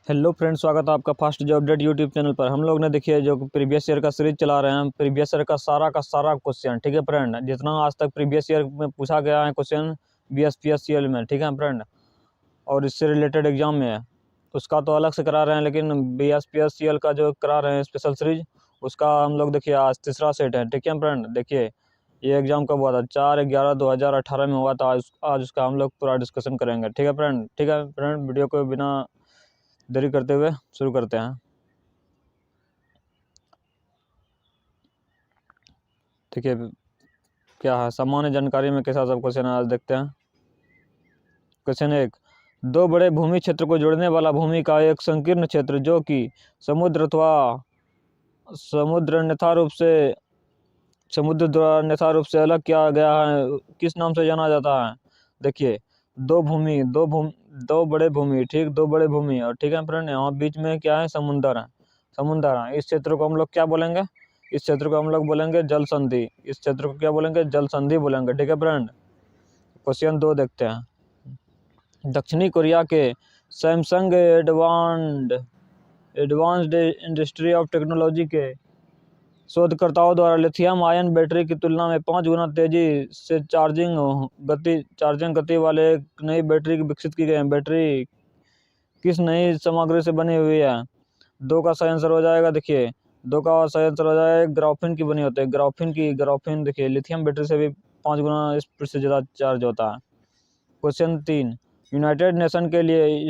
Hello friends, स्वागत है आपका fast job update YouTube channel पर। हम लोग ने देखिए जो प्रीवियस ईयर का सीरीज चला रहे हैं, प्रीवियस ईयर का सारा क्वेश्चन, ठीक है फ्रेंड, जितना आज तक प्रीवियस ईयर में पूछा गया है क्वेश्चन BSPSCL में, ठीक है फ्रेंड, और इससे रिलेटेड एग्जाम में है उसका तो अलग से करा रहे हैं, लेकिन BSPSCL का जो करा रहे हैं स्पेशल सीरीज, उसका हम लोग देखिए आज तीसरा सेट है, ठीक है फ्रेंड। देखिए ये एग्जाम कब हुआ था? 4/11/2018 में हुआ था। आज उसका हम लोग पूरा डिस्कशन करेंगे, ठीक है फ्रेंड। ठीक है फ्रेंड, वीडियो को बिना देरी करते हुए शुरू करते हैं। ठीक है, क्या है सामान्य जानकारी में कैसा सब क्वेश्चन आज देखते हैं। क्वेश्चन 1, दो बड़े भूमि क्षेत्र को जोड़ने वाला भूमि का एक संकीर्ण क्षेत्र जो कि समुद्र अथवा समुद्र अन्यथा रूप से अलग किया गया है, किस नाम से जाना जाता है? देखिए दो बड़े भूमि, ठीक, दो बड़े भूमि, और ठीक है फ्रेंड, यहाँ बीच में क्या है? समुंदर है। इस क्षेत्र को हम लोग क्या बोलेंगे? इस क्षेत्र को हम लोग बोलेंगे जल संधि। इस क्षेत्र को क्या बोलेंगे? जल संधि बोलेंगे, ठीक है फ्रेंड। क्वेश्चन 2 देखते हैं। दक्षिणी कोरिया के Samsung advanced industry of technology के शोधकर्ताओं द्वारा लिथियम आयन बैटरी की तुलना में 5 गुना तेजी से चार्जिंग गति वाले एक नई बैटरी विकसित की गई है। बैटरी किस नई सामग्री से बनी हुई है? 2 का सही आंसर हो जाएगा। देखिए 2 का सही आंसर हो जाएगा, ग्राफीन की बनी होती है। ग्राफीन देखिए लिथियम बैटरी से भी 5 गुना स्पीड से ज़्यादा चार्ज होता है। क्वेश्चन 3, यूनाइटेड नेशन के लिए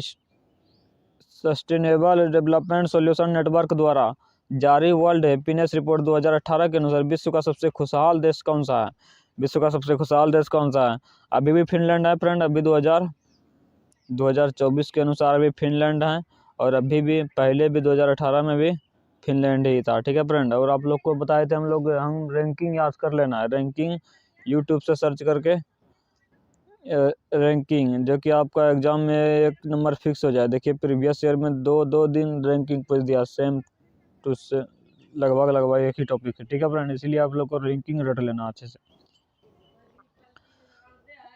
सस्टेनेबल डेवलपमेंट सॉल्यूशन नेटवर्क द्वारा जारी वर्ल्ड हैप्पीनेस रिपोर्ट 2018 के अनुसार विश्व का सबसे खुशहाल देश कौन सा है? विश्व का सबसे खुशहाल देश कौन सा है? अभी भी फिनलैंड है फ्रेंड। अभी 2024 के अनुसार भी फिनलैंड है, और अभी भी पहले भी 2018 में भी फिनलैंड ही था, ठीक है फ्रेंड। और आप लोग को बताए थे हम रैंकिंग याद कर लेना है, रैंकिंग यूट्यूब से सर्च करके रैंकिंग, जो कि आपका एग्जाम में एक नंबर फिक्स हो जाए। देखिए प्रीवियस ईयर में दो दिन रैंकिंग पूछ दिया, सेम टू से लगभग एक ही टॉपिक है, ठीक है फ्रेंड, इसीलिए आप लोग को रैंकिंग रट लेना अच्छे से।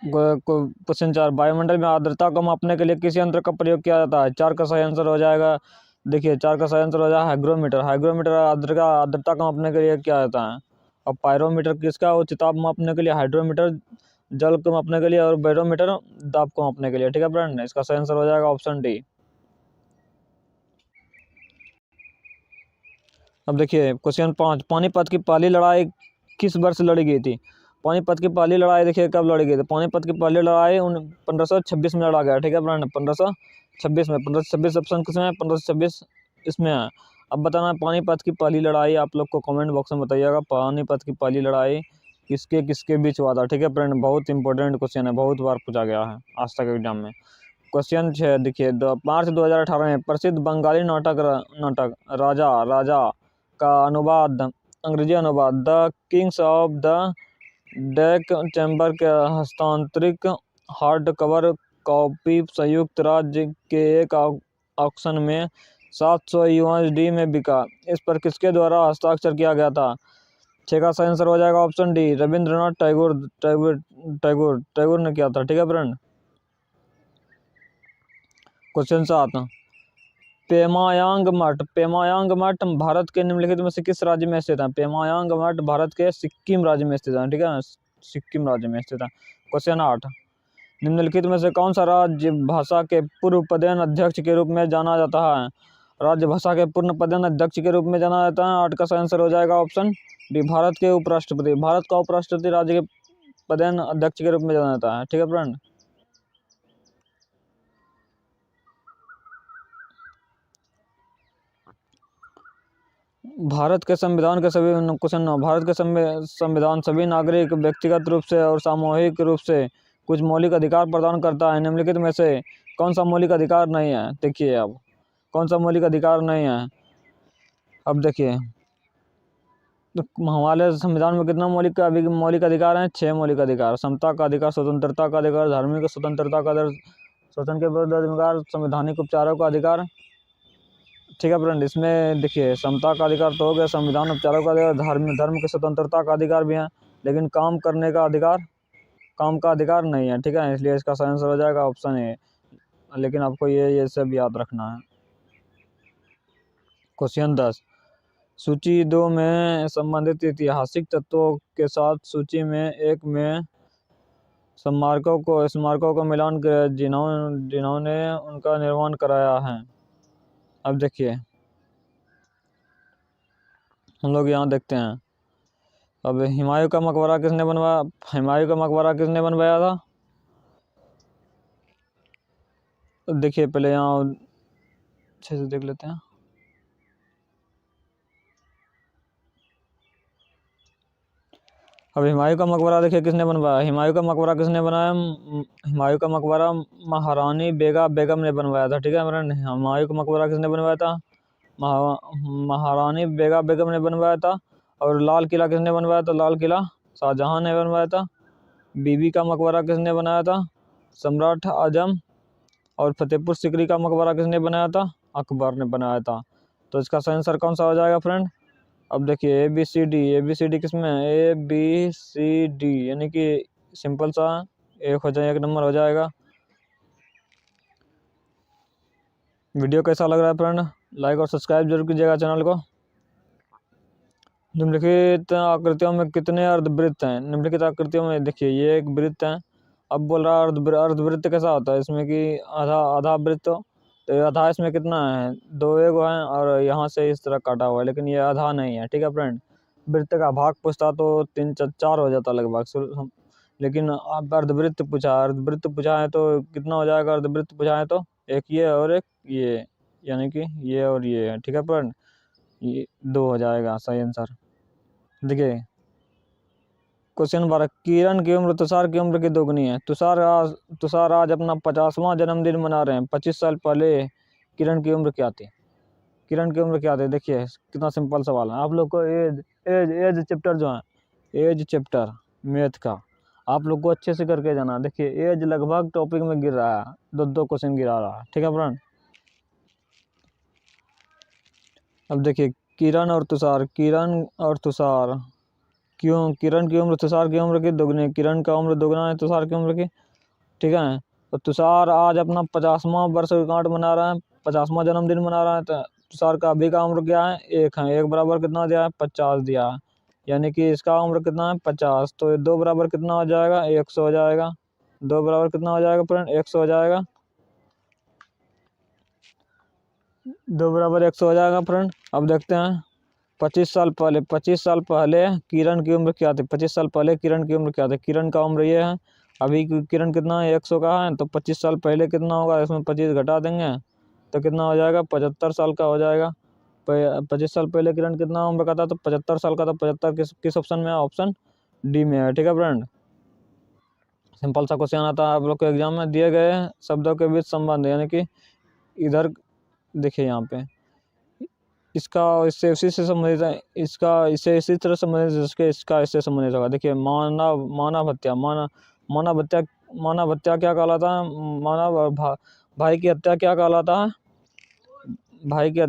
क्वेश्चन 4, वायुमंडल में आर्द्रता को मापने के लिए किस यंत्र का प्रयोग किया जाता है? 4 का सही आंसर हो जाएगा। देखिए 4 का सही आंसर हो जाएगा हाइग्रोमीटर आर्द्रता को मापने के लिए किया जाता है। और पायरोमीटर किसका? वो ताप मापने के लिए। हाइड्रोमीटर जल को मापने के लिए, और बैरोमीटर दाब को मापने के लिए, ठीक है फ्रेंड। इसका सही आंसर हो जाएगा ऑप्शन डी। अब देखिए क्वेश्चन 5, पानीपत की पहली लड़ाई किस वर्ष लड़ी गई थी? पानीपत की पहली लड़ाई देखिए कब लड़ी गई थी? पानीपत की पहली लड़ाई 1526 में लड़ा गया, ठीक है फ्रेंड, 1526 में। 1526 ऑप्शन किसमें है? 1526 इसमें है। अब बताना है पानीपत की पहली लड़ाई, आप लोग को कमेंट बॉक्स में बताइएगा पानीपत की पहली लड़ाई किसके किसके बीच हुआ था, ठीक है फ्रेंड। बहुत इंपॉर्टेंट क्वेश्चन है, बहुत बार पूछा गया है आज तक एग्जाम में। क्वेश्चन 6 देखिए, मार्च 2018 में प्रसिद्ध बंगाली नाटक राजा राजा का अनुवाद, अंग्रेजी अनुवाद the Kings of the deck chamber के हस्तांतरित हार्ड कवर कॉपी संयुक्त राज्य के एक ऑक्शन में 700 USD में बिका। इस पर किसके द्वारा हस्ताक्षर किया गया था? 6 का सही आंसर हो जाएगा ऑप्शन डी, रविंद्रनाथ टैगोर ने किया था, ठीक है फ्रेंड। क्वेश्चन 7, पेमायांग मठ भारत के निम्नलिखित में से किस राज्य में स्थित है? पेमायांग मठ भारत के सिक्किम राज्य में स्थित है, ठीक है, सिक्किम राज्य में स्थित है। क्वेश्चन 8, निम्नलिखित में से कौन सा राज्य भाषा के पूर्व पदेन अध्यक्ष के रूप में जाना जाता है? राज्य भाषा के पूर्ण पदेन अध्यक्ष के रूप में जाना जाता है। 8 का सही आंसर हो जाएगा ऑप्शन डी, भारत के उपराष्ट्रपति। भारत का उपराष्ट्रपति राज्य के पदेन अध्यक्ष के रूप में जाना जाता है, ठीक है फ्रेंड। भारत के संविधान के सभी क्वेश्चन 9, भारत के संविधान सभी नागरिक व्यक्तिगत रूप से और सामूहिक रूप से कुछ मौलिक अधिकार प्रदान करता है। निम्नलिखित में से कौन सा मौलिक अधिकार नहीं है? देखिए अब कौन सा मौलिक अधिकार नहीं है। अब देखिए तो हमारे संविधान में कितना मौलिक अधिकार हैं? 6 मौलिक अधिकार। समता का अधिकार, स्वतंत्रता का अधिकार, धार्मिक स्वतंत्रता का अधिकार, शोषण के विरुद्ध अधिकार, संवैधानिक उपचारों का अधिकार, ठीक है फ्रेंड। इसमें देखिए समता का अधिकार तो हो गया, संविधान उपचारों का अधिकार, धर्म की स्वतंत्रता का अधिकार भी है, लेकिन काम का अधिकार नहीं है, ठीक है, इसलिए इसका सही आंसर हो जाएगा ऑप्शन ए। लेकिन आपको ये सब याद रखना है। क्वेश्चन 10, सूची 2 में संबंधित ऐतिहासिक तत्वों के साथ सूची में 1 में स्मारकों को मिलान कर जिन्होंने उनका निर्माण कराया है। अब देखिए हम लोग यहाँ देखते हैं। अब हुमायूं का मकबरा किसने बनवाया? हुमायूं का मकबरा किसने बनवाया था? देखिए पहले यहाँ अच्छे से देख लेते हैं। अब हुमायूं का मकबरा देखिए किसने बनवाया? हुमायूं का मकबरा किसने बनाया? हुमायूं का मकबरा महारानी बेगम ने बनवाया था। ठीक है फ्रेंड, हुमायूं का मकबरा किसने बनवाया था? महारानी बेगम ने बनवाया था। और लाल किला किसने बनवाया था? लाल किला शाहजहां ने बनवाया था। बीबी का मकबरा किसने बनाया था? सम्राट आजम। और फतेहपुर सिकरी का मकबरा किसने बनाया था? अकबर ने बनाया था। तो इसका सही आंसर कौन सा हो जाएगा फ्रेंड? अब देखिए ABCD किसमें है? ABCD यानी कि सिंपल सा एक नंबर हो जाएगा। वीडियो कैसा लग रहा है फ्रेंड? लाइक और सब्सक्राइब जरूर कीजिएगा चैनल को। निम्नलिखित आकृतियों में कितने अर्धवृत्त हैं? निम्नलिखित आकृतियों में देखिए ये एक वृत्त है। अब बोल रहा है अर्धवृत्त कैसा होता है? इसमें कि आधा वृत्त, तो आधा इसमें कितना है? 2 एगो है और यहाँ से इस तरह काटा हुआ है, लेकिन ये आधा नहीं है। ठीक है फ्रेंड, वृत्त का भाग पूछता तो 3 4 हो जाता लगभग, लेकिन अब अर्धवृत्त पूछा है तो कितना हो जाएगा? अर्धवृत्त पूछा है तो एक ये और एक ये, यानी कि ये और ये है। ठीक है फ्रेंड, ये 2 हो जाएगा सही आंसर। देखिए क्वेश्चन 12, किरण की उम्र तुषार की उम्र की दोगुनी है। तुषार आज अपना 50वां जन्मदिन मना रहे हैं। 25 साल पहले किरण की उम्र क्या थी? किरण की उम्र क्या थी? देखिए कितना सिंपल सवाल है। आप लोग को एज चैप्टर जो है, एज चैप्टर मैथ का आप लोग को अच्छे से करके जाना। देखिए एज लगभग टॉपिक में गिर रहा है, 2 क्वेश्चन गिरा रहा है। ठीक है फ्रेंड, अब देखिए किरण और तुषार क्यों किरण की उम्र तुषार की उम्र की दोगुनी है। किरण का उम्र दोगुना है तुषार की उम्र की। ठीक है, तो तुषार आज अपना 50वां वर्षगांठ मना रहा है, 50वां जन्मदिन मना रहा है। तो तुषार का अभी का उम्र क्या है? 1 है। 1 बराबर कितना दिया है? 50 दिया है, यानी कि इसका उम्र कितना है? 50। तो 2 बराबर कितना हो जाएगा? 100 हो जाएगा। 2 बराबर कितना हो जाएगा फ्रेंड? 100 हो जाएगा। 2 बराबर 100 हो जाएगा फ्रेंड। अब देखते हैं 25 साल पहले किरण की उम्र क्या थी? 25 साल पहले किरण की उम्र क्या थी? किरण का उम्र ये है, अभी किरण कितना है? 100 का है, तो 25 साल पहले कितना होगा? इसमें 25 घटा देंगे तो कितना हो जाएगा? 75 साल का हो जाएगा। 25 साल पहले किरण कितना उम्र का था? तो 75 साल का था। 75 किस ऑप्शन में है? ऑप्शन डी में है। ठीक है फ्रेंड, सिंपल सा क्वेश्चन आता है आप लोग के एग्जाम में। दिए गए शब्दों के बीच संबंध, यानी कि इधर देखिए यहाँ पे इसका इससे उसी से संबंधित है, इसका इससे इसी तरह संबंधित जिसके इसका इससे संबंधित होगा। देखिए मानव हत्या क्या कहलाता है? भाई की हत्या क्या कहलाता है? भाई की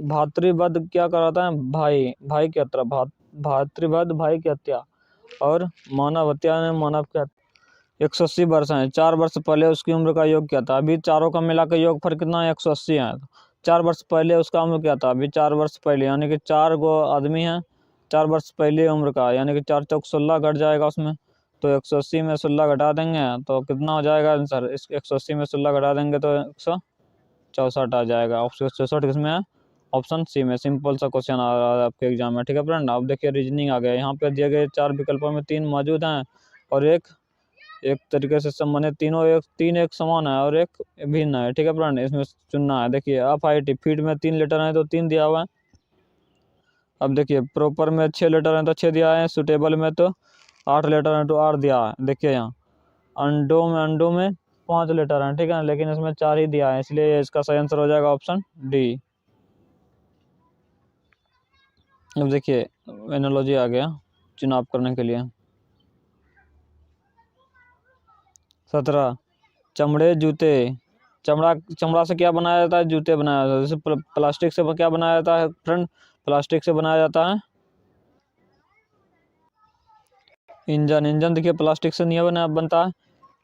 भातृवध क्या कहलाता है? भाई की हत्या भातृवध भाई की हत्या। और मानव हत्या ने मानव की 180 वर्ष है। 4 वर्ष पहले उसकी उम्र का योग क्या था? अभी चारों का मिलाकर योग फर कितना है? 180 है। 4 वर्ष पहले उसका उम्र क्या था? अभी 4 वर्ष पहले, यानी कि 4 गो आदमी हैं, 4 वर्ष पहले उम्र का, यानी कि 4 चौक 16 घट जाएगा उसमें। तो 180 में 16 घटा देंगे तो कितना हो जाएगा आंसर? इस 180 में 16 घटा देंगे तो 164 आ जाएगा। 164 किसमें है? ऑप्शन सी में। सिंपल सा क्वेश्चन आ रहा है आपके एग्जाम में। ठीक है फ्रेंड, आप देखिए रीजनिंग आ गया। यहाँ पे दिए गए 4 विकल्पों में 3 मौजूद हैं और एक तरीके से संबंधित, तीनों एक समान है और एक भिन्न है। ठीक है फ्रेंड, इसमें चुनना है। देखिए FIT फीड में 3 लेटर हैं तो 3 दिया हुआ है। अब देखिए प्रॉपर में 6 लेटर हैं तो 6 दिया है, सुटेबल में तो 8 लेटर हैं तो 8 दिया है। देखिए यहाँ अंडों में 5 लेटर हैं, ठीक है, लेकिन इसमें 4 ही दिया है, इसलिए इसका सही आंसर हो जाएगा ऑप्शन डी। अब देखिए एनालॉजी आ गया चुनाव करने के लिए। 17 चमड़े जूते, चमड़ा से क्या बनाया जाता है? जूते बनाया जाता है। जैसे प्लास्टिक से क्या बनाया जाता है फ्रेंड? प्लास्टिक से बनाया जाता है इंजन। देखिए प्लास्टिक से नहीं बनता है।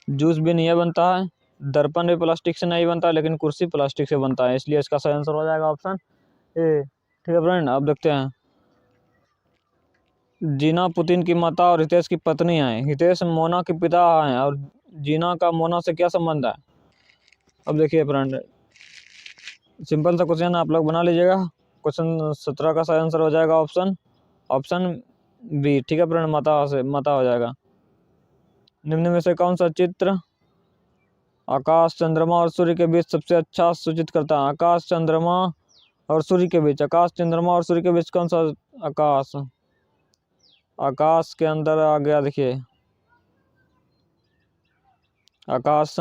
जूस भी नहीं बनता है। दर्पण भी प्लास्टिक से नहीं बनता, लेकिन कुर्सी प्लास्टिक से बनता है, इसलिए इसका सही आंसर हो जाएगा ऑप्शन ए। ठीक है फ्रेंड, अब देखते हैं। जीना पुतिन की माता और हितेश की पत्नी हैं। हितेश मोना के पिता हैं और जीना का मोना से क्या संबंध है? अब देखिए फ्रेंड, सिंपल सा क्वेश्चन आप लोग बना लीजिएगा। क्वेश्चन 17 का सही आंसर हो जाएगा ऑप्शन बी। ठीक है फ्रेंड, माता हो जाएगा। निम्न में से कौन सा चित्र आकाश, चंद्रमा और सूर्य के बीच सबसे अच्छा सूचित करता है? आकाश, चंद्रमा और सूर्य के बीच, आकाश, चंद्रमा और सूर्य के बीच कौन सा? आकाश के अंदर आ गया, देखिए आकाश।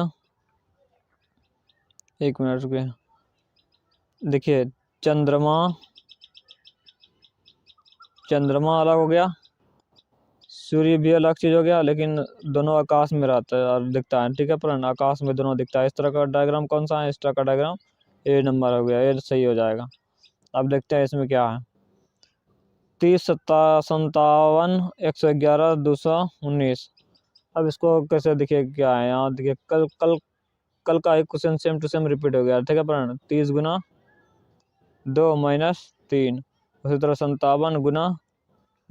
एक मिनट रुकिए, देखिए चंद्रमा अलग हो गया, सूर्य भी अलग चीज हो गया, लेकिन दोनों आकाश में रहता है और दिखता है। ठीक है फ्रेंड, आकाश में दोनों दिखता है। इस तरह का डायग्राम कौन सा है? इस तरह का डायग्राम ए नंबर हो गया, ये सही हो जाएगा। अब देखते हैं इसमें क्या है। 30, 57, 111, 219। अब इसको कैसे, देखिए क्या है यहाँ, देखिए कल का एक question same to same repeat हो गया। ठीक है फ्रेंड, 30 गुना 2 माइनस 3, उसी तरह 57 गुना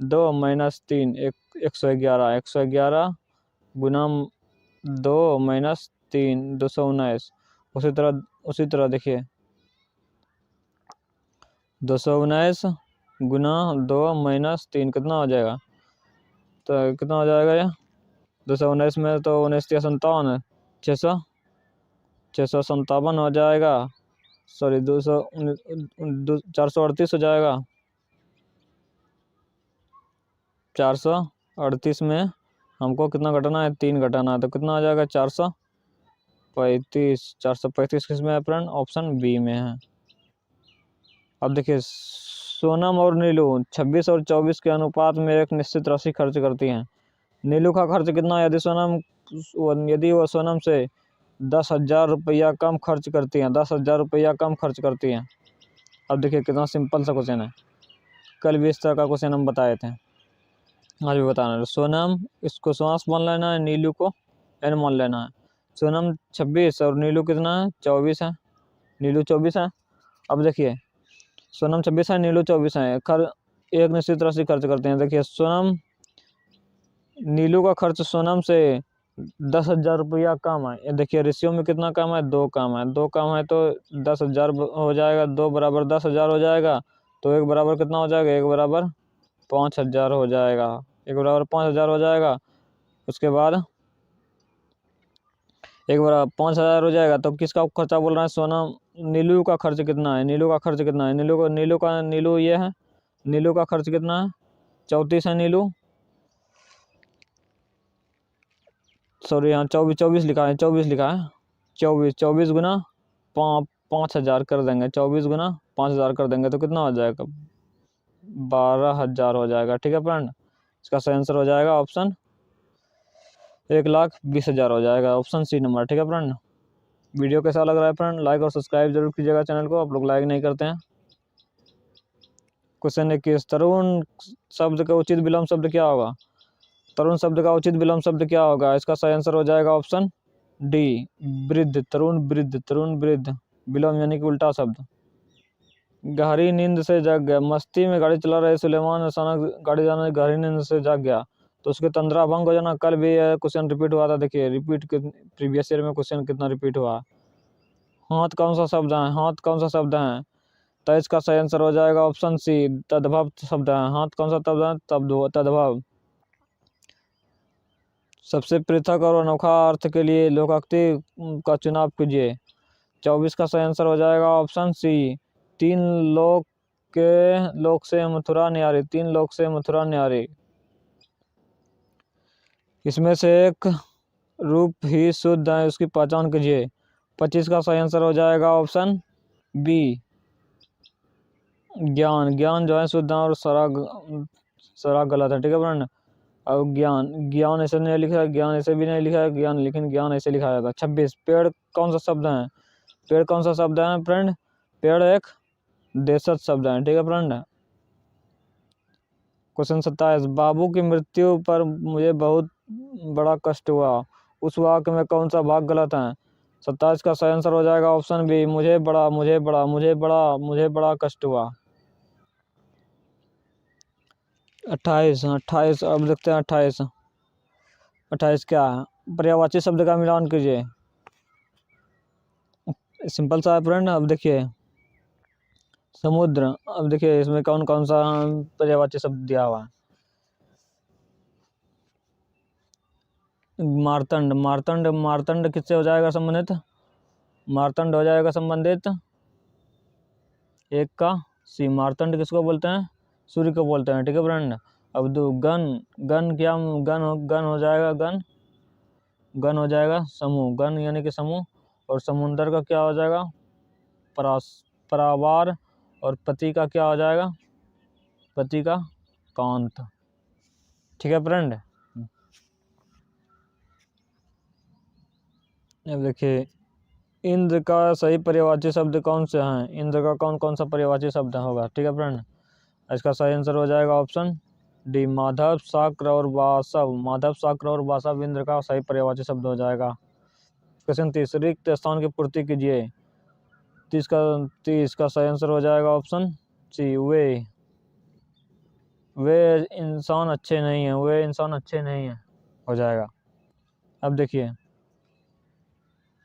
2 माइनस 3, 111 गुना 2 माइनस 3, 219। उसी तरह देखिए 219 गुना 2 माइनस 3 कितना हो जाएगा? तो कितना हो जाएगा ये? 219 में तो 19 है, 657 हो जाएगा। सॉरी, 438 हो जाएगा। 438 में हमको कितना घटाना है? 3 घटाना है, तो कितना हो जाएगा? 435। 435 किस में है फ्रेंड? ऑप्शन बी में है। अब देखिए, सोनम और नीलू 26 और 24 के अनुपात में एक निश्चित राशि खर्च करती हैं। नीलू का खर्च कितना है? यदि वो सोनम से 10,000 रुपया कम खर्च करती हैं, 10,000 रुपया कम खर्च करती हैं। अब देखिए कितना सिंपल सा क्वेश्चन है। कल भी इस तरह का क्वेश्चन हम बताए थे, आज भी बताना है। सोनम, इसको श्वास मान लेना है, नीलू को एन मान लेना है। सोनम 26 और नीलू कितना है? 24 है। नीलू 24 है। अब देखिए, सोनम 26 है, नीलू 24 है। एक निश्चित राशि खर्च करते हैं। देखिए नीलू का खर्च सोनम से 10,000 रुपया कम है। ये देखिए रेशियो में कितना कम है? 2 कम है। 2 कम है तो 10,000 हो जाएगा। 2 बराबर 10,000 हो जाएगा, तो 1 बराबर कितना हो जाएगा? 1 बराबर 5,000 हो जाएगा। 1 बराबर 5,000 हो जाएगा। उसके बाद 1 बराबर 5,000 हो जाएगा, तो किसका खर्चा बोल रहा है? सोनम। नीलू का खर्च कितना है? नीलू का खर्च कितना है? नीलू ये है। नीलू का खर्च कितना है? 34 है नीलू। सॉरी, यहाँ 24 लिखा है, 24 लिखा है। 24 गुना 5,000 कर देंगे। 24 गुना 5,000 कर देंगे तो कितना हो जाएगा? 12,000 हो जाएगा। ठीक है फ्रेंड, इसका सही आंसर हो जाएगा ऑप्शन 1,20,000 हो जाएगा, ऑप्शन सी नंबर। ठीक है फ्रेंड, वीडियो कैसा लग रहा है फ्रेंड? लाइक और सब्सक्राइब जरूर कीजिएगा चैनल को, आप लोग लाइक नहीं करते हैं। क्वेश्चन 21, तरुण शब्द का उचित विलोम शब्द क्या होगा? तरुण शब्द का उचित विलोम शब्द क्या होगा? इसका सही आंसर हो जाएगा ऑप्शन डी, वृद्ध। तरुण वृद्ध, विलोम यानी कि उल्टा शब्द। गहरी नींद से जग गया, मस्ती में गाड़ी चला रहे सुलेमान अचानक गाड़ी जाने गहरी नींद से जाग गया, तो उसके तंद्रा भंग हो जाना। कल भी यह क्वेश्चन रिपीट हुआ था। देखिए प्रीवियस ईयर में क्वेश्चन कितना रिपीट हुआ। हाथ कौन सा शब्द है? हाथ कौन सा शब्द है? तो इसका सही आंसर हो जाएगा ऑप्शन सी, तद्भव शब्द है। हाथ कौन सा शब्द है? तद्भव। सबसे पृथक और अनोखा अर्थ के लिए लोकोक्ति का चुनाव कीजिए। 24 का सही आंसर हो जाएगा ऑप्शन सी, 3 लोक से मथुरा न्यारी। 3 लोक से मथुरा न्यारी। इसमें से एक रूप ही शुद्ध है, उसकी पहचान कीजिए। 25 का सही आंसर हो जाएगा ऑप्शन बी, ज्ञान जो है शुद्ध है और सारा गलत है। ठीक है फ्रेंड, अब ज्ञान ऐसे नहीं लिखा है, ज्ञान ऐसे भी नहीं लिखा है ज्ञान, लेकिन ज्ञान ऐसे लिखा जाता है। 26, पेड़ कौन सा शब्द है? पेड़ कौन सा शब्द है फ्रेंड? पेड़ एक देशज शब्द है। ठीक है फ्रेंड, क्वेश्चन 27, बाबू की मृत्यु पर मुझे बहुत बड़ा कष्ट हुआ, उस वाक्य में कौन सा भाग गलत है? 27 का सही आंसर हो जाएगा ऑप्शन बी, मुझे बड़ा मुझे बड़ा मुझे बड़ा मुझे बड़ा कष्ट हुआ। 28 28 अब देखते हैं 28 28 क्या है, पर्यायवाची शब्द का मिलान कीजिए। सिंपल सा है फ्रेंड। अब देखिए समुद्र, अब देखिए इसमें कौन कौन सा पर्यायवाची शब्द दिया हुआ है। मार्तंड, मार्तंड मार्तंड किससे हो जाएगा संबंधित, मार्तंड हो जाएगा संबंधित एक का सी। मार्तंड किसको बोलते हैं, सूर्य को बोलते हैं, ठीक है फ्रेंड। अब दो गन, गन क्या, गन हो जाएगा गन हो जाएगा समूह, गन यानी कि समूह। और समुंदर का क्या हो जाएगा, परावार। और पति का क्या हो जाएगा, पति का कांत, ठीक है फ्रेंड। अब देखिए इंद्र का सही पर्यायवाची शब्द कौन से हैं, इंद्र का कौन कौन सा पर्यायवाची शब्द होगा, ठीक है फ्रेंड। इसका सही आंसर हो जाएगा ऑप्शन डी, माधव शाक्र और वासव। माधव शाक्र और वासव इंद्र का सही पर्यायवाची शब्द हो जाएगा। क्वेश्चन 30, रिक्त स्थान की पूर्ति कीजिए। 30 का सही आंसर हो जाएगा ऑप्शन सी, वे इंसान अच्छे नहीं हैं, वे इंसान अच्छे नहीं हैं हो जाएगा। अब देखिए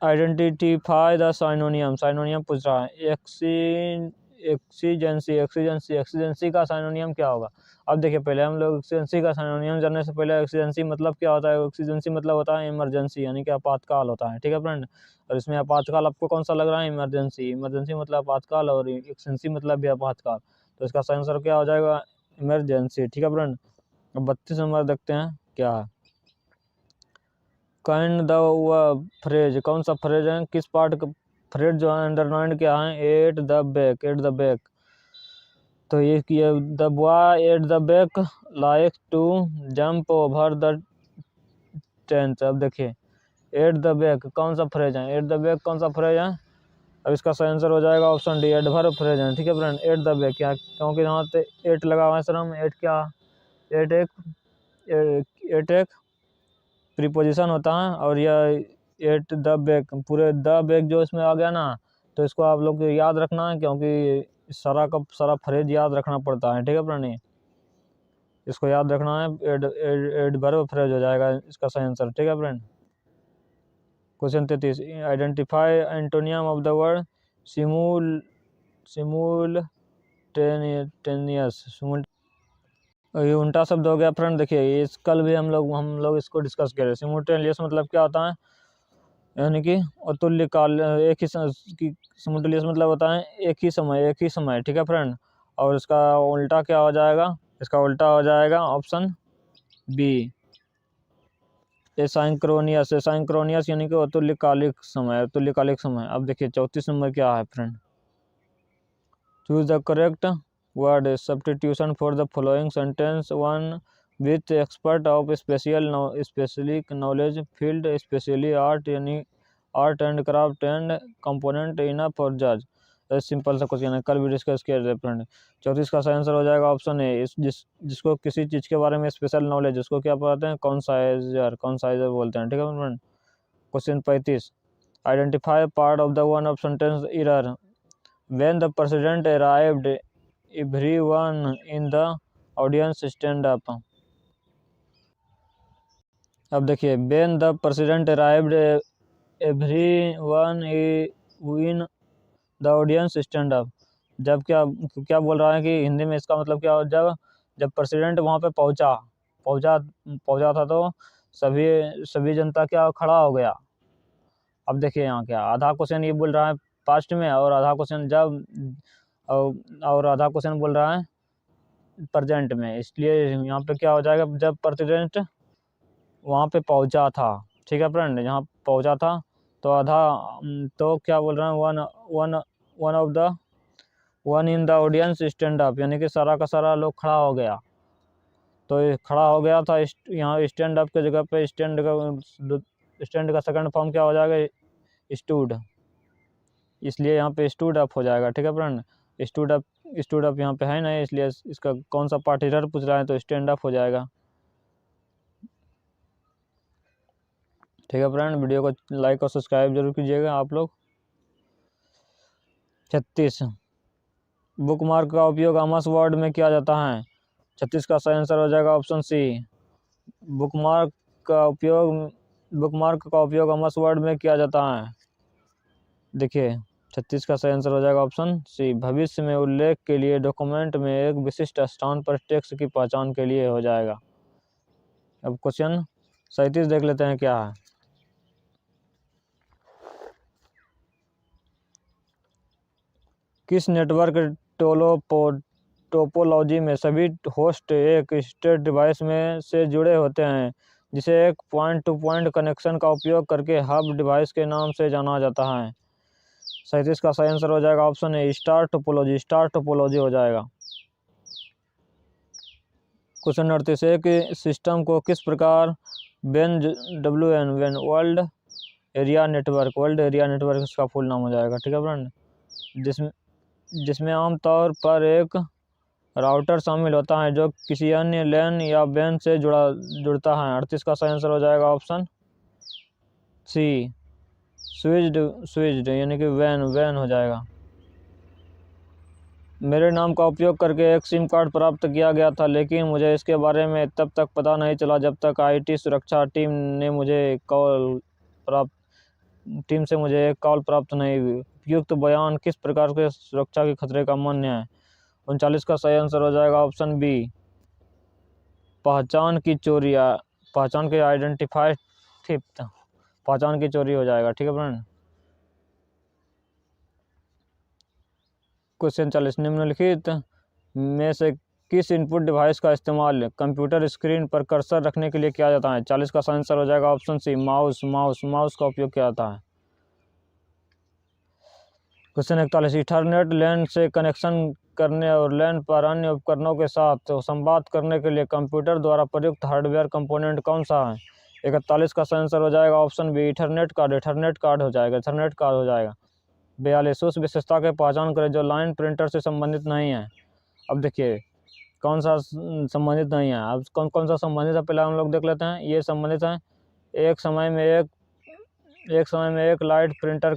आइडेंटिफाई द साइनोनियम, साइनोनियम पूछ रहा है। एक्सीजेंसी का साइनोनियम क्या होगा। अब देखिए पहले हम लोग एक्सीजेंसी का साइनोनियम जानने से पहले एक्सीजेंसी मतलब क्या होता है। एक्सीजेंसी मतलब होता है इमरजेंसी, यानी कि आपातकाल होता है, ठीक है फ्रेंड। और इसमें आपातकाल आपको कौन सा लग रहा है, इमरजेंसी। इमरजेंसी मतलब आपातकाल और एक्सीजेंसी मतलब भी आपातकाल। तो इसका सही आंसर क्या हो जाएगा, इमरजेंसी, ठीक है फ्रेंड। अब 32 नंबर देखते हैं क्या है। काइंड द फ्रेज, कौन सा फ्रेज है, किस पार्ट का फ्रेज जो है अंडरलाइन क्या है, at the back, at the back. तो ये the boy at the back like to jump over the tent. अब देखिए एट द बैक कौन सा फ्रेज है, एट द बैक कौन सा फ्रेज है। अब इसका सही आंसर हो जाएगा ऑप्शन डी, एडवर्ब फ्रेज है, ठीक है फ्रेंड। एट द बैक क्या, क्योंकि यहाँ पे एट लगा हुआ है सर, हम एट क्या, एट एक प्रीपोजिशन होता है। और यह एट द बैक, पूरे द बैक जो इसमें आ गया ना, तो इसको आप लोग को याद रखना है, क्योंकि सारा का सारा फ्रेज याद रखना पड़ता है, ठीक है फ्रेंड। इसको याद रखना है, एडवर्ब फ्रेज हो जाएगा इसका सही आंसर, ठीक है friend. Question 33, identify antonym of the word simultaneous. ये उल्टा शब्द हो गया फ्रेंड। देखिए इस कल भी हम लोग इसको डिस्कस कर रहे हैं। सिमुलटेनियस मतलब क्या होता है, यानी कि अतुल्यकाल, एक ही सिमुलटेनियस मतलब होता है एक ही समय, ठीक है फ्रेंड। और इसका उल्टा क्या हो जाएगा, इसका उल्टा हो जाएगा ऑप्शन बी, एसाइंक्रोनियस। एसाइंक्रोनियस यानी कि अतुल्यकालिक समय। अब देखिए 34 नंबर क्या है friend. Choose the correct word substitution for the following sentence, one with expert of specific knowledge field, specially art यानी art and craft and component enough for जज। सिंपल सा क्वेश्चन है, कल भी डिस्कस किया था फ्रेंड। 34 का सही आंसर हो जाएगा ऑप्शन ए, जिसको किसी चीज़ के बारे में स्पेशल नॉलेज, उसको क्या बोलते हैं, कॉन्साइजर बोलते हैं, ठीक है friend. Question 35, identify part of the one of sentence error. When the president arrived, everyone in the audience stand up. अब देखिए when the president arrived, everyone in the audience stand up। जब क्या क्या बोल रहा है कि हिंदी में इसका मतलब क्या हो, जब प्रेसिडेंट वहाँ पे पहुँचा था तो सभी जनता क्या खड़ा हो गया। अब देखिए यहाँ क्या आधा क्वेश्चन ये बोल रहा है पास्ट में, और आधा क्वेश्चन और आधा क्वेश्चन बोल रहा है प्रेजेंट में। इसलिए यहाँ पे क्या हो जाएगा, जब प्रेसिडेंट वहाँ पे पहुँचा था, ठीक है फ्रेंड, यहाँ पहुँचा था तो आधा, तो क्या बोल रहे हैं, one in the audience stand up, यानी कि सारा का सारा लोग खड़ा हो गया। तो ये खड़ा हो गया था, यहाँ स्टैंड अप के जगह पे स्टैंड का सेकंड फॉर्म क्या हो जाएगा, स्टूड। इसलिए यहाँ पे स्टूड अप हो जाएगा, ठीक है फ्रेंड। स्टूड अप यहाँ पे है ना, इसलिए इसका कौन सा पार्ट इधर पूछ रहा है, तो स्टैंड अप हो जाएगा। ठीक है फ्रेंड, वीडियो को लाइक और सब्सक्राइब जरूर कीजिएगा आप लोग। 36, बुकमार्क का उपयोग आमस वर्ड में किया जाता है। 36 का सही आंसर हो जाएगा ऑप्शन सी। बुकमार्क का उपयोग आमस वर्ड में किया जाता है। देखिए 36 का सही आंसर हो जाएगा ऑप्शन सी। भविष्य में उल्लेख के लिए डॉक्यूमेंट में एक विशिष्ट स्थान पर टेक्स्ट की पहचान के लिए हो जाएगा। अब क्वेश्चन 37 देख लेते हैं क्या है। किस नेटवर्क टोपोलॉजी में सभी होस्ट एक स्टेट डिवाइस में से जुड़े होते हैं, जिसे एक पॉइंट टू पॉइंट कनेक्शन का उपयोग करके हब डिवाइस के नाम से जाना जाता है। 37 का सही आंसर हो जाएगा ऑप्शन ए, स्टार टोपोलॉजी हो जाएगा। क्वेश्चन 38, एक सिस्टम को किस प्रकार WAN वर्ल्ड एरिया नेटवर्क इसका फुल नाम हो जाएगा। ठीक है फ्रेंड, जिसमें आमतौर पर एक राउटर शामिल होता है जो किसी अन्य लैन या वैन से जुड़ता है। 38 का सही आंसर हो जाएगा ऑप्शन सी, स्विच्ड यानी कि वैन हो जाएगा। मेरे नाम का उपयोग करके एक सिम कार्ड प्राप्त किया गया था, लेकिन मुझे इसके बारे में तब तक पता नहीं चला जब तक IT सुरक्षा टीम से मुझे एक कॉल प्राप्त नहीं हुई। उपयुक्त बयान किस प्रकार के सुरक्षा के खतरे का मान्य है। 39 का सही आंसर हो जाएगा ऑप्शन बी, पहचान की आइडेंटिफाई थिफ्ट, पहचान की चोरी हो जाएगा। ठीक है फ्रेंड। क्वेश्चन 40, निम्नलिखित में से किस इनपुट डिवाइस का इस्तेमाल कंप्यूटर स्क्रीन पर कर्सर रखने के लिए किया जाता है। 40 का सही आंसर हो जाएगा ऑप्शन सी, माउस का उपयोग किया जाता है। क्वेश्चन 41, ईथरनेट लैन से कनेक्शन करने और लैन पर अन्य उपकरणों के साथ संवाद करने के लिए कंप्यूटर द्वारा प्रयुक्त हार्डवेयर कंपोनेंट कौन सा है। 41 का सही आंसर हो जाएगा ऑप्शन बी, इथरनेट कार्ड हो जाएगा। 42, उस विशेषता की पहचान करें जो लाइन प्रिंटर से संबंधित नहीं है। अब देखिए कौन सा संबंधित नहीं है, अब कौन सा संबंधित है पहले हम लोग देख लेते हैं। ये संबंधित है, एक समय में एक लाइट प्रिंटर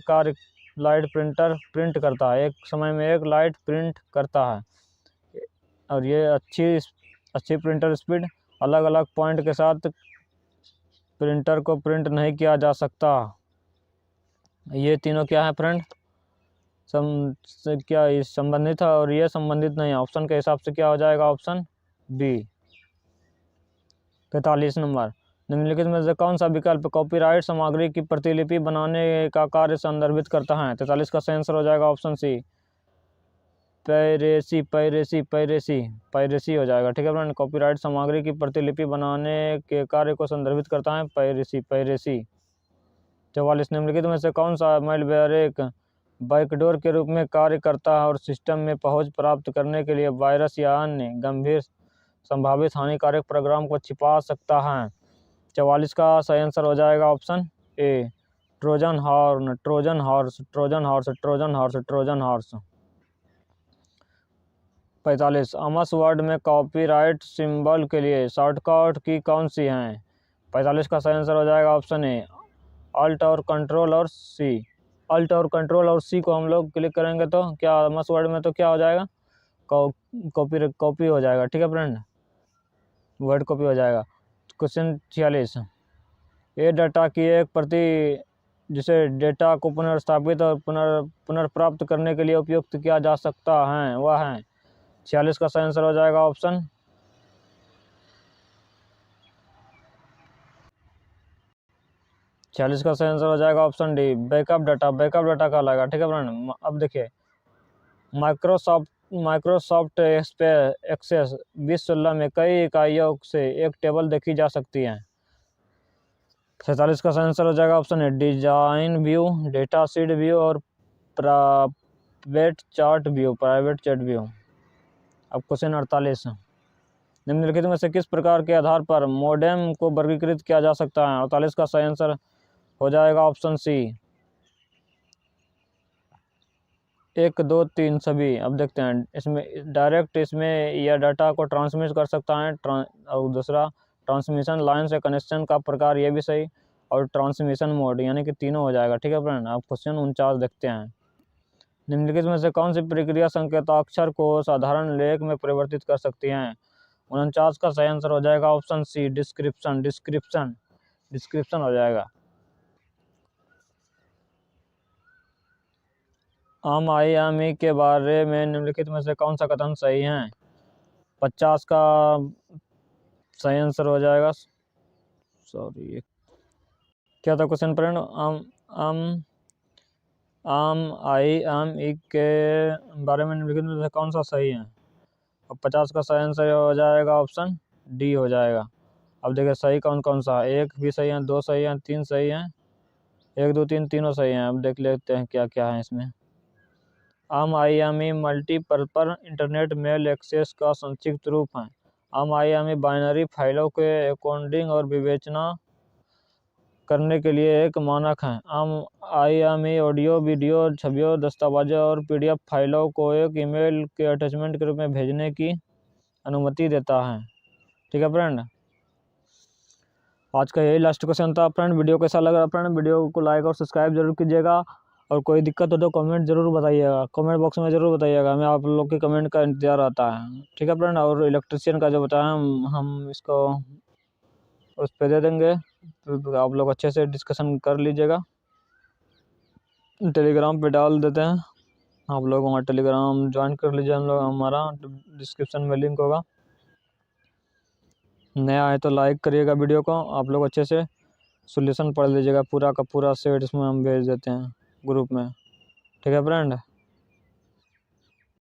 प्रिंट करता है, एक समय में एक लाइट प्रिंट करता है, और ये अच्छी प्रिंटर स्पीड, अलग अलग पॉइंट के साथ प्रिंटर को प्रिंट नहीं किया जा सकता। ये तीनों क्या है फ्रेंड, क्या संबंधित है, और ये संबंधित नहीं है। ऑप्शन के हिसाब से क्या हो जाएगा ऑप्शन बी। 43 नंबर, निम्नलिखित में से कौन सा विकल्प कॉपीराइट सामग्री की प्रतिलिपि बनाने का कार्य संदर्भित करता है। 43 का सही आंसर हो जाएगा ऑप्शन सी, पायरेसी हो जाएगा। ठीक है फ्रेंड, कॉपीराइट सामग्री की प्रतिलिपि बनाने के कार्य को संदर्भित करता है पायरेसी। 44, निम्नलिखित में से कौन सा मैलवेयर एक बैकडोर के रूप में कार्य करता है और सिस्टम में पहुंच प्राप्त करने के लिए वायरस या अन्य गंभीर संभावित हानिकारक प्रोग्राम को छिपा सकता है। 44 का सही आंसर हो जाएगा option A, Trojan horse. 45, Amas word में कॉपीराइट सिंबल के लिए शॉर्टकट की कौन सी हैं। 45 का सही आंसर हो जाएगा ऑप्शन ए, अल्ट और कंट्रोल और सी को हम लोग क्लिक करेंगे तो क्या आमस वर्ड में तो क्या हो जाएगा, कॉपी हो जाएगा। ठीक है फ्रेंड, वर्ड कॉपी हो जाएगा। क्वेश्चन 46, ये डाटा की एक प्रति जिसे डेटा को पुनर्स्थापित और पुनर्प्राप्त करने के लिए उपयुक्त किया जा सकता है वह है। 46 का सही आंसर हो जाएगा ऑप्शन 46 का सही आंसर हो जाएगा ऑप्शन डी, बैकअप डाटा कहलाएगा। ठीक है फ्रेंड, अब देखिए माइक्रोसॉफ्ट एक्सेस 2016 में कई इकाइयों से एक टेबल देखी जा सकती है। 46 का सही आंसर हो जाएगा option A, design view, data seed view और प्राइवेट चैट व्यू। अब क्वेश्चन 48, निम्नलिखित में से किस प्रकार के आधार पर मोडेम को वर्गीकृत किया जा सकता है। 48 का सही आंसर हो जाएगा ऑप्शन सी, 1, 2, 3 सभी। अब देखते हैं इसमें डायरेक्ट यह डाटा को ट्रांसमिट कर सकता है, और दूसरा ट्रांसमिशन लाइन से कनेक्शन का प्रकार, ये भी सही। और ट्रांसमिशन मोड, यानी कि तीनों हो जाएगा। ठीक है फ्रेंड, आप क्वेश्चन 49 देखते हैं। निम्नलिखित में से कौन सी प्रक्रिया संकेताक्षर को साधारण लेख में परिवर्तित कर सकती है? 49 का सही आंसर हो जाएगा option C, description. Description description हो जाएगा। आम आई एम ई के बारे में निम्नलिखित में से कौन सा कथन सही है? 50 का सही आंसर हो जाएगा। सॉरी, क्या था क्वेश्चन फ्रेंड? आम आई एम ई के बारे में निम्नलिखित में से कौन सा सही है? अब 50 का सही आंसर हो जाएगा ऑप्शन डी हो जाएगा। अब देखिए सही कौन कौन सा है। एक भी सही है, दो सही है, तीन सही है, एक दो तीन तीनों सही हैं। अब देख लेते हैं क्या क्या है इसमें। M I M E multipurpose internet mail access का संक्षिप्त रूप है। M I M E binary फाइलों के एन्कोडिंग और विवेचना करने के लिए एक मानक है। M I M E audio, video, छवियों, दस्तावेजों और पीडीएफ फाइलों को एक ईमेल के अटैचमेंट के रूप में भेजने की अनुमति देता है। ठीक है फ्रेंड, आज का यही लास्ट क्वेश्चन था फ्रेंड। वीडियो कैसा लगा फ्रेंड? वीडियो को लाइक और सब्सक्राइब जरूर कीजिएगा, और कोई दिक्कत हो तो कमेंट जरूर बताइएगा, कमेंट बॉक्स में जरूर बताइएगा। हमें आप लोग के कमेंट का इंतजार आता है। ठीक है फ्रेंड, और इलेक्ट्रिशियन का जो बताया हम इसको उस पर दे देंगे, तो आप लोग अच्छे से डिस्कशन कर लीजिएगा। टेलीग्राम पे डाल देते हैं, आप लोग वहाँ टेलीग्राम ज्वाइन कर लीजिए। हम लोग हमारा डिस्क्रिप्शन में लिंक होगा। नया है तो लाइक करिएगा वीडियो को। आप लोग अच्छे से सॉल्यूशन पढ़ लीजिएगा, पूरा का पूरा सेट इसमें हम भेज देते हैं ग्रुप में। ठीक है फ्रेंड।